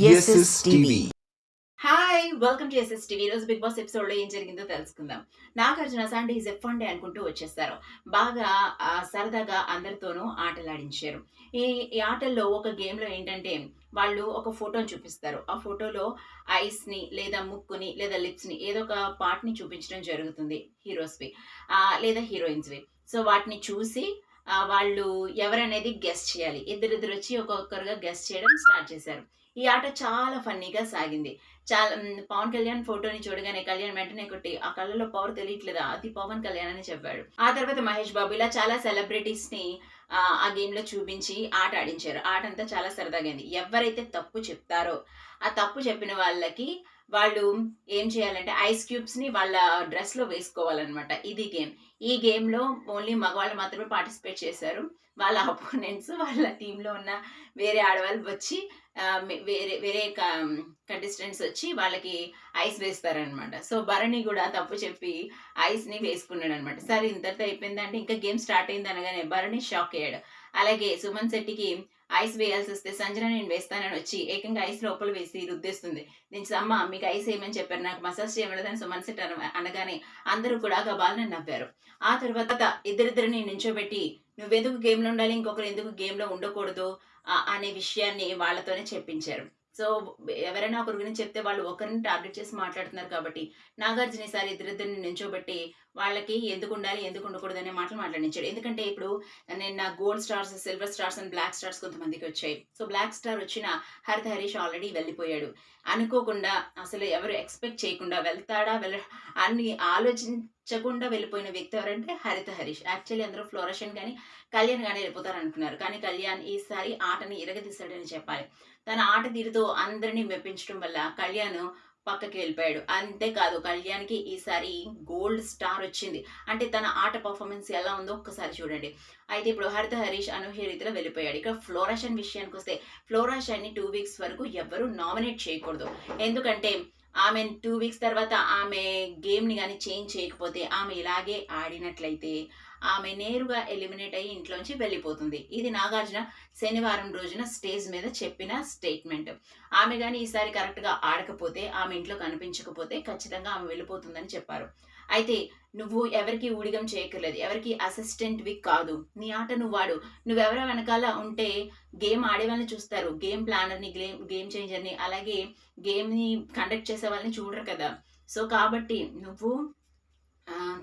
SSTV. Hi welcome to SSTV. ఈరోజు Bigg Boss ఎపిసోడ్లో ఏం జరిగిందో తెలుసుకుందాం. Nagarjuna Sunday is a fun day అనుకుంటూ వచ్చేస్తారు. బాగా సరదాగా అందరితోనూ ఆటలాడించారు. ఈ ఆటల్లో ఒక గేమ్లో ఏంటంటే వాళ్ళు ఒక ఫోటోని చూపిస్తారు. ఆ ఫోటోలో ఐస్ని లేదా ముక్కుని లేదా లిప్స్ని ఏదో ఒక పార్ట్ని చూపించడం జరుగుతుంది హీరోస్వి లేదా హీరోయిన్స్వి. సో వాటిని చూసి వాళ్ళు ఎవరనేది గెస్ చేయాలి. ఇద్దరిద్దరు వచ్చి ఒక్కొక్కరుగా గెస్ చేయడం స్టార్ట్ చేశారు. ఈ ఆట చాలా ఫన్నీగా సాగింది. చాలా పవన్ కళ్యాణ్ ఫోటోని చూడగానే కళ్యాణ్ వెంటనే కొట్టి ఆ కళ్ళలో పవర్ తెలియట్లేదా అది పవన్ కళ్యాణ్ అని చెప్పాడు. ఆ తర్వాత మహేష్ బాబు ఇలా చాలా సెలబ్రిటీస్ ని ఆ గేమ్ లో చూపించి ఆట ఆడించారు. ఆట అంతా చాలా సరదాగా అయింది. ఎవరైతే తప్పు చెప్తారో ఆ తప్పు చెప్పిన వాళ్ళకి వాళ్ళు ఏం చేయాలంటే ఐస్ క్యూబ్స్ ని వాళ్ళ డ్రెస్ లో వేసుకోవాలన్నమాట. ఇది గేమ్. ఈ గేమ్ లో ఓన్లీ మగవాళ్ళు మాత్రమే పార్టిసిపేట్ చేశారు. వాళ్ళ అపోనెంట్స్ వాళ్ళ టీంలో ఉన్న వేరే ఆడవాళ్ళు వచ్చి వేరే వేరే కంటెస్టెంట్స్ వచ్చి వాళ్ళకి ఐస్ వేస్తారనమాట. సో భరణి కూడా తప్పు చెప్పి ఐస్ని వేసుకున్నాడు అనమాట. సరే ఇంతటితో అయిపోయిందంటే ఇంకా గేమ్ స్టార్ట్ అయింది అనగానే భరణి షాక్ అయ్యాడు. అలాగే సుమన్ శెట్టికి ఐస్ వేయాల్సి వస్తే సంజన నేను వేస్తానని వచ్చి ఏకంగా ఐస్ లోపల వేసి రుద్దేస్తుంది. దీనికి అమ్మ మీకు ఐస్ వేయమని చెప్పారు, నాకు మసాజ్ చేయమన్నదని సుమన్ శెట్టి అనగానే అందరూ కూడా గబాలని నవ్వారు. ఆ తర్వాత ఇద్దరిద్దరిని నించోబెట్టి నువ్వెందుకు గేమ్లో ఉండాలి, ఇంకొకరు ఎందుకు గేమ్లో ఉండకూడదు అనే విషయాన్ని వాళ్ళతోనే చెప్పించారు. సో ఎవరైనా ఒకరి గురించి చెప్తే వాళ్ళు ఒకరిని టార్గెట్ చేసి మాట్లాడుతున్నారు కాబట్టి నాగార్జున ఈసారి ఇద్దరిద్దరిని నించోబెట్టి వాళ్ళకి ఎందుకు ఉండాలి ఎందుకు ఉండకూడదు అనే మాటలు మాట్లాడించాడు. ఎందుకంటే ఇప్పుడు నిన్న gold stars, silver stars and black stars కొంతమందికి వచ్చాయి. సో బ్లాక్ స్టార్ వచ్చిన హరిత హరీష్ ఆల్రెడీ వెళ్ళిపోయాడు. అనుకోకుండా అసలు ఎవరు ఎక్స్పెక్ట్ చేయకుండా వెళ్తాడా అన్ని ఆలోచించకుండా వెళ్ళిపోయిన వ్యక్తి ఎవరంటే హరిత హరీష్. యాక్చువల్లీ అందరూ ఫ్లోరషన్ కానీ కళ్యాణ్ కానీ వెళ్ళిపోతారు అనుకున్నారు. కానీ కళ్యాణ్ ఈసారి ఆటని ఇరగదీశాడని చెప్పాలి. తన ఆట తీరుతో అందరినీ మెప్పించడం వల్ల కళ్యాణ్ పక్కకి వెళ్ళిపోయాడు. అంతేకాదు కళ్యాణ్కి ఈసారి గోల్డ్ స్టార్ వచ్చింది. అంటే తన ఆట పర్ఫార్మెన్స్ ఎలా ఉందో ఒక్కసారి చూడండి. అయితే ఇప్పుడు హరిత హరీష్ అనూహ్య రీతిలో వెళ్ళిపోయాడు. ఇక్కడ ఫ్లోరాషన్ విషయానికి వస్తే ఫ్లోరాషన్ని 2 వీక్స్ వరకు ఎవ్వరూ నామినేట్ చేయకూడదు. ఎందుకంటే ఆమె 2 వీక్స్ తర్వాత ఆమె గేమ్ని కానీ చేంజ్ చేయకపోతే ఆమె ఇలాగే ఆడినట్లయితే ఆమె నేరుగా ఎలిమినేట్ అయ్యి ఇంట్లోంచి వెళ్ళిపోతుంది. ఇది నాగార్జున శనివారం రోజున స్టేజ్ మీద చెప్పిన స్టేట్మెంట్. ఆమె కానీ ఈసారి కరెక్ట్గా ఆడకపోతే ఆమె ఇంట్లో కనిపించకపోతే ఖచ్చితంగా ఆమె వెళ్ళిపోతుందని చెప్పారు. అయితే నువ్వు ఎవరికి ఊడిగం చేయక్కర్లేదు, ఎవరికి అసిస్టెంట్వి కాదు, నీ ఆట నువ్వు వాడు. నువ్వెవరో వెనకాల ఉంటే గేమ్ ఆడే వాళ్ళని చూస్తారు, గేమ్ ప్లానర్ని, గేమ్ చేంజర్ని, అలాగే గేమ్ని కండక్ట్ చేసే వాళ్ళని చూడరు కదా. సో కాబట్టి నువ్వు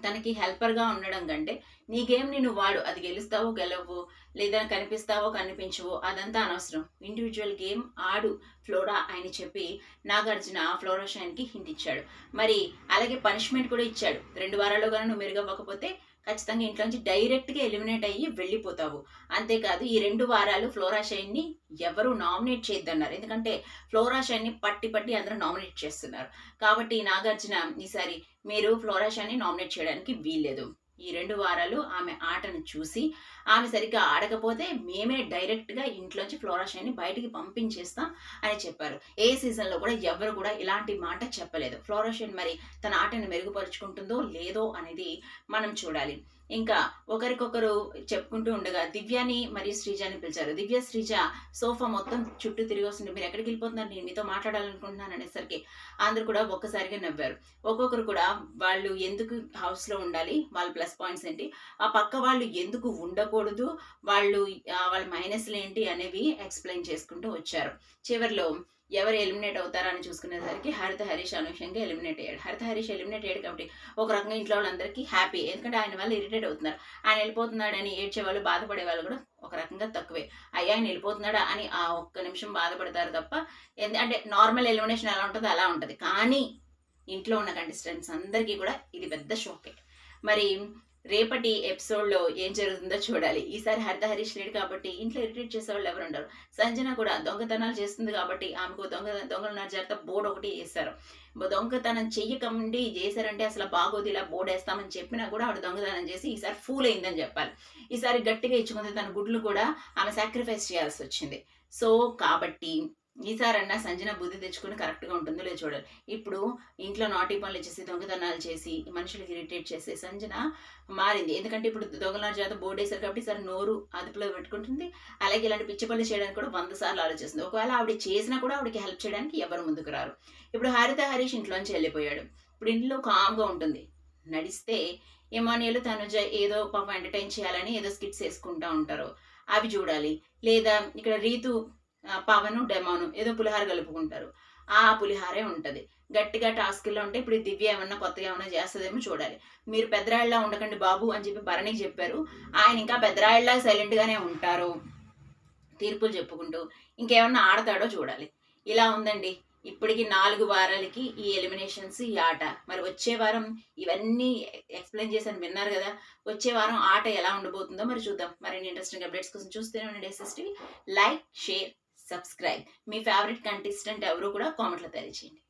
తనకి హెల్పర్గా ఉండడం కంటే నీ గేమ్ని నువ్వు వాడు. అది గెలుస్తావో గెలవు, లేదా కనిపిస్తావో కనిపించవో అదంతా అనవసరం. ఇండివిజువల్ గేమ్ ఆడు ఫ్లోరా అని చెప్పి నాగార్జున ఫ్లోరా షైన్కి హింట్ ఇచ్చాడు. మరి అలాగే పనిష్మెంట్ కూడా ఇచ్చాడు. 2 వారాల్లో కానీ నువ్వు మెరుగవ్వకపోతే ఖచ్చితంగా ఇంట్లోంచి డైరెక్ట్గా ఎలిమినేట్ అయ్యి వెళ్ళిపోతావు. అంతేకాదు ఈ 2 వారాలు ఫ్లోరా షైన్ని ఎవరు నామినేట్ చేయొద్దన్నారు. ఎందుకంటే ఫ్లోరా షైన్ని పట్టి అందరూ నామినేట్ చేస్తున్నారు. కాబట్టి నాగార్జున ఈసారి మీరు ఫ్లోరా షైన్ని నామినేట్ చేయడానికి వీల్లేదు. ఈ 2 వారాలు ఆమె ఆటను చూసి ఆమె సరిగ్గా ఆడకపోతే మేమే డైరెక్ట్గా ఇంట్లోంచి ఫ్లోరా షైన్ని బయటికి పంపించేస్తాం అని చెప్పారు. ఏ సీజన్లో కూడా ఎవరు కూడా ఇలాంటి మాట చెప్పలేదు. ఫ్లోరా షైన్ మరి తన ఆటను మెరుగుపరుచుకుంటుందో లేదో అనేది మనం చూడాలి. ఇంకా ఒకరికొకరు చెప్పుకుంటూ ఉండగా దివ్యాని మరియు శ్రీజాని పిలిచారు. దివ్య శ్రీజ సోఫా మొత్తం చుట్టూ తిరిగి వస్తుంది. మీరు ఎక్కడికి వెళ్ళిపోతున్నారు, నేను మీతో మాట్లాడాలనుకుంటున్నాను అనేసరికి అందరూ కూడా ఒక్కసారిగా నవ్వారు. ఒక్కొక్కరు కూడా వాళ్ళు ఎందుకు హౌస్లో ఉండాలి, వాళ్ళ ప్లస్ పాయింట్స్ ఏంటి, ఆ పక్క వాళ్ళు ఎందుకు ఉండకూడదు, వాళ్ళ మైనస్లు ఏంటి అనేవి ఎక్స్ప్లెయిన్ చేసుకుంటూ వచ్చారు. చివరిలో ఎవరు ఎలిమినేట్ అవుతారని చూసుకునేసరికి హరిత హరీష్ అనూహ్యంగా ఎలిమినేట్ అయ్యాడు. హరిత హరీష్ ఎలిమినేట్ అయ్యాడు కాబట్టి ఒక రకంగా ఇంట్లో వాళ్ళందరికీ హ్యాపీ. ఎందుకంటే ఆయన వల్ల ఇరిటేట్ అవుతున్నారు. ఆయన వెళ్ళిపోతున్నాడని ఏడ్చేవాళ్ళు, బాధపడే వాళ్ళు కూడా ఒక రకంగా తక్కువే. అయ్యా ఆయన వెళ్ళిపోతున్నాడా అని ఆ ఒక్క నిమిషం బాధపడతారు తప్ప, అంటే నార్మల్ ఎలిమినేషన్ ఎలా ఉంటుందో అలా ఉంటుంది. కానీ ఇంట్లో ఉన్న కంటెస్టెంట్స్ అందరికీ కూడా ఇది పెద్ద షోకే. మరి రేపటి ఎపిసోడ్లో ఏం జరుగుతుందో చూడాలి. ఈసారి హరిత హరీష్ లేడు కాబట్టి ఇంట్లో ఇరిటేట్ చేసేవాళ్ళు ఎవరు ఉండరు. సంజన కూడా దొంగతనాలు చేస్తుంది కాబట్టి ఆమెకు దొంగలున్నారు జాగ్రత్త బోర్డు ఒకటి వేస్తారు. దొంగతనం చెయ్యకండి చేశారంటే అసలు బాగోదు, ఇలా బోర్డు వేస్తామని చెప్పినా కూడా ఆవిడ దొంగతనం చేసి ఈసారి ఫూల్ అయిందని చెప్పాలి. ఈసారి గట్టిగా ఇచ్చుకుంది. తన గుడ్లు కూడా ఆమె సాక్రిఫైస్ చేయాల్సి వచ్చింది. సో కాబట్టి ఈసారన్నా సంజన బుద్ధి తెచ్చుకొని కరెక్ట్‌గా ఉంటుందో లేదో చూడాలి. ఇప్పుడు ఇంట్లో నాటీ పనులు చేసి, దొంగతనాలు చేసి, మనుషులకి ఇరిటేట్ చేసే సంజన మారింది. ఎందుకంటే ఇప్పుడు దొంగల చేత బోర్డేసారు కాబట్టి ఈసారి నోరు అదుపులో పెట్టుకుంటుంది. అలాగే ఇలాంటి పిచ్చి పనులు చేయడానికి కూడా 100 సార్లు ఆలోచిస్తుంది. ఒకవేళ ఆవిడ చేసినా కూడా ఆవిడకి హెల్ప్ చేయడానికి ఎవరు ముందుకు రారు. ఇప్పుడు హరిత హరీష్ ఇంట్లోంచి వెళ్ళిపోయాడు. ఇప్పుడు ఇంట్లో కామ్‌గా ఉంటుంది. నడిస్తే ఎమాన్యుల్, తనుజ ఏదో పాపం ఎంటర్‌టైన్ చేయాలని ఏదో స్కిట్స్ యేసుకుంటా ఉంటారు. అవి చూడాలి. లేదా ఇక్కడ రీతు, పవను, డెమాను ఏదో పులిహార కలుపుకుంటారు. ఆ పులిహారే ఉంటది. గట్టిగా టాస్కుల్లో ఉంటే ఇప్పుడు ఈ దివ్య ఏమన్నా కొత్తగా ఏమన్నా చేస్తదేమో చూడాలి. మీరు పెద్దరాయుడులా ఉండకండి బాబు అని చెప్పి భరణికి చెప్పారు. ఆయన ఇంకా పెద్దరాయుడులా సైలెంట్‌గానే ఉంటారు. తీర్పులు చెప్పుకుంటూ ఇంకేమన్నా ఆడతాడో చూడాలి. ఇలా ఉందండి. ఇప్పటికి 4 వారాలకి ఈ ఎలిమినేషన్స్, ఈ ఆట. మరి వచ్చే వారం ఇవన్నీ ఎక్స్‌ప్లెయిన్ చేశాను విన్నారు గదా! వచ్చే వారం ఆట ఎలా ఉండబోతుందో మరి చూద్దాం. మరిన్ని ఇంట్రెస్టింగ్ అప్డేట్స్ కోసం చూస్తూనే ఉండండి SS TV. Like, share, subscribe. మీ ఫేవరెట్ కంటెస్టెంట్ ఎవరో కూడా కామెంట్‌లో తెలియజేయండి.